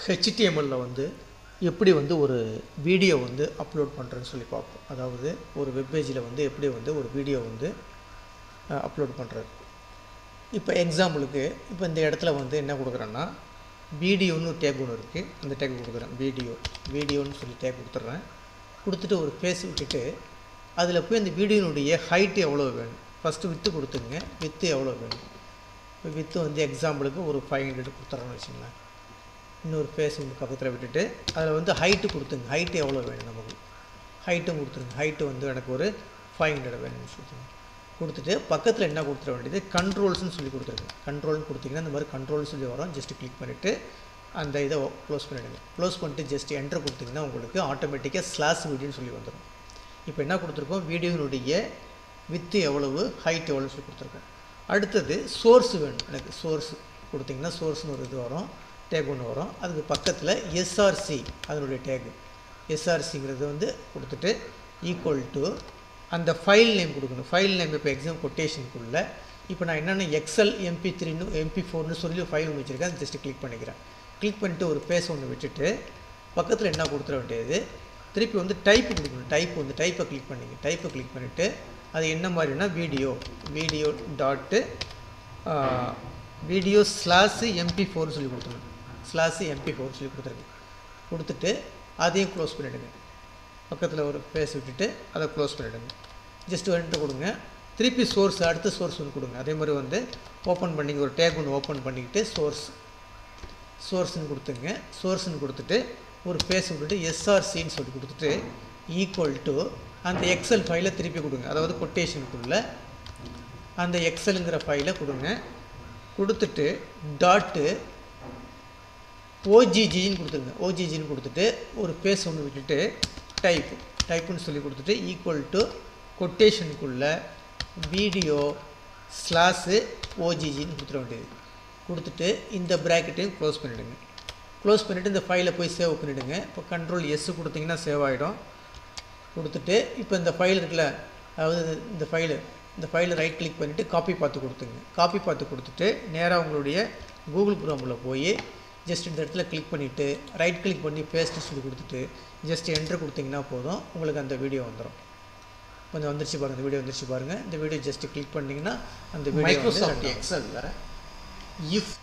ஹெச்டிஎம்எல்ல வந்து எப்படி வந்து ஒரு வீடியோ வந்து அப்லோட் பண்ணுறேன்னு சொல்லி பார்ப்போம். அதாவது ஒரு வெப்பேஜில் வந்து எப்படி வந்து ஒரு வீடியோ வந்து அப்லோட் பண்ணுறது. இப்போ எக்ஸாம்பிளுக்கு இப்போ இந்த இடத்துல வந்து என்ன கொடுக்குறேன்னா வீடியோன்னு ஒரு டேக் ஒன்று இருக்குது. அந்த டேக் கொடுக்குறேன் வீடியோன்னு சொல்லி டேக் கொடுத்துட்றேன். கொடுத்துட்டு ஒரு ஃபேஸ் விட்டுட்டு அதில் போய் அந்த வீடியோனுடைய ஹைட்டு எவ்வளோ வேணும் ஃபஸ்ட்டு வித்து கொடுத்துங்க. வித்து எவ்வளோ வேணும்? இப்போ வித்து வந்து எக்ஸாம்பிளுக்கு ஒரு 500 கொடுத்துட்றேன்னு வச்சுங்களேன். இன்னொரு ஃபேஸ் வந்து பக்கத்தில் விட்டுட்டு அதில் வந்து ஹைட்டு கொடுத்துங்க. ஹைட்டு எவ்வளோ வேணும் நமக்கு? ஹைட்டும் கொடுத்துருங்க. ஹைட்டு வந்து எனக்கு ஒரு 500 வேணும்னு சொல்லிட்டுங்க. கொடுத்துட்டு பக்கத்தில் என்ன கொடுத்துட வேண்டியது கண்ட்ரோல்ஸ்னு சொல்லி கொடுத்துருங்க. கண்ட்ரோல்னு கொடுத்திங்கன்னா இந்த மாதிரி கண்ட்ரோல்னு சொல்லி வரும். ஜஸ்ட்டு கிளிக் பண்ணிவிட்டு அந்த இதை க்ளோஸ் பண்ணிவிடுங்க. க்ளோஸ் பண்ணிட்டு ஜஸ்ட் என்ட்ரு கொடுத்திங்கன்னா உங்களுக்கு ஆட்டோமேட்டிக்காக ஸ்லாஷ் வீடியோன்னு சொல்லி வந்துடும். இப்போ என்ன கொடுத்துருக்கோம்? வீடியோனுடைய வித்து எவ்வளவு, ஹைட் எவ்வளோன்னு சொல்லி கொடுத்துருக்கோம். அடுத்தது சோர்ஸ் வேணும். எனக்கு சோர்ஸ் கொடுத்திங்கன்னா சோர்ஸ்னு ஒரு இது வரும், டேக் ஒன்று வரும். அதுக்கு பக்கத்தில் எஸ்ஆர்சி அதனுடைய டேகு எஸ்ஆர்சிங்கிறது வந்து கொடுத்துட்டு ஈக்குவல் டு அந்த ஃபைல் நேம் கொடுக்கணும். ஃபைல் நேம் இப்போ எக்ஸாம் கொட்டேஷனுக்குள்ளே இப்போ நான் என்னென்ன எக்ஸல் MP3ன்னு MP4ன்னு சொல்லி ஃபைல் ஒன்று வச்சுருக்கேன். அது ஜஸ்ட்டு கிளிக் பண்ணிக்கிறேன். கிளிக் பண்ணிட்டு ஒரு பேஸ் ஒன்று விட்டுட்டு பக்கத்தில் என்ன கொடுத்துட வேண்டியது திருப்பி வந்து டைப்பு கொடுக்கணும். டைப்பை கிளிக் பண்ணிங்க. டைப்பை கிளிக் பண்ணிவிட்டு அது என்ன மாதிரினா வீடியோ டாட்டு வீடியோ /MP4 சொல்லி கொடுத்துருங்க. /MP4 சொல்லி கொடுத்துருங்க. கொடுத்துட்டு அதையும் க்ளோஸ் பண்ணிவிடுங்க. பக்கத்தில் ஒரு ஃபேஸ் விட்டுட்டு அதை க்ளோஸ் பண்ணிவிடுங்க. ஜஸ்ட் வந்துட்டு கொடுங்க. திருப்பி சோர்ஸ் அடுத்த சோர்ஸ் ஒன்று கொடுங்க. அதே மாதிரி வந்து ஓப்பன் பண்ணிங்க. ஒரு டேக் ஒன்று ஓப்பன் பண்ணிக்கிட்டு சோர்ஸ்ன்னு கொடுத்துங்க. சோர்ஸ்ன்னு கொடுத்துட்டு ஒரு ஃபேஸ் விட்டுட்டு எஸ்ஆர்சின்னு சொல்லி கொடுத்துட்டு ஈக்குவல் டு அந்த எக்ஸல் ஃபைலை திருப்பி கொடுங்க. அதாவது கொட்டேஷனுக்குள்ளே அந்த எக்ஸலுங்கிற ஃபைலை கொடுங்க. கொடுத்துட்டு டாட்டு ஓஜிஜின்னு கொடுத்துருங்க. ஓஜிஜின்னு கொடுத்துட்டு ஒரு ஃபேஸ் ஒன்று விட்டுட்டு டைப்புன்னு சொல்லி கொடுத்துட்டு ஈக்குவல் டு கொட்டேஷனுக்குள்ளே வீடியோ /OGGன்னு கொடுத்துட வேண்டியது. கொடுத்துட்டு இந்த ப்ராக்கெட்டையும் க்ளோஸ் பண்ணிவிடுங்க. க்ளோஸ் பண்ணிவிட்டு இந்த ஃபைலை போய் சேவ் பண்ணிவிடுங்க. இப்போ கண்ட்ரோல் எஸ் கொடுத்திங்கன்னா சேவ் ஆகிடும். கொடுத்துட்டு இப்போ இந்த ஃபைல் இருக்குல்ல, அதாவது இந்த ஃபைலை ரைட் கிளிக் பண்ணிவிட்டு காப்பி பார்த்து கொடுத்துங்க. காப்பி பார்த்து கொடுத்துட்டு நேராக உங்களுடைய கூகுள் குரோமில் போய் ஜஸ்ட் இந்த இடத்துல கிளிக் பண்ணிவிட்டு ரைட் கிளிக் பண்ணி பேஸ்ட்டு சொல்லி கொடுத்துட்டு ஜஸ்ட் என்ட்ரு கொடுத்திங்கன்னா போதும். உங்களுக்கு அந்த வீடியோ வந்துடும். கொஞ்சம் வந்துருச்சு பாருங்கள். இந்த வீடியோ வந்துருச்சு பாருங்கள். இந்த வீடியோ ஜஸ்ட்டு கிளிக் பண்ணிங்கன்னா அந்த வீடியோ மைக்ரோசாஃப்ட் எக்ஸலில் இஃப்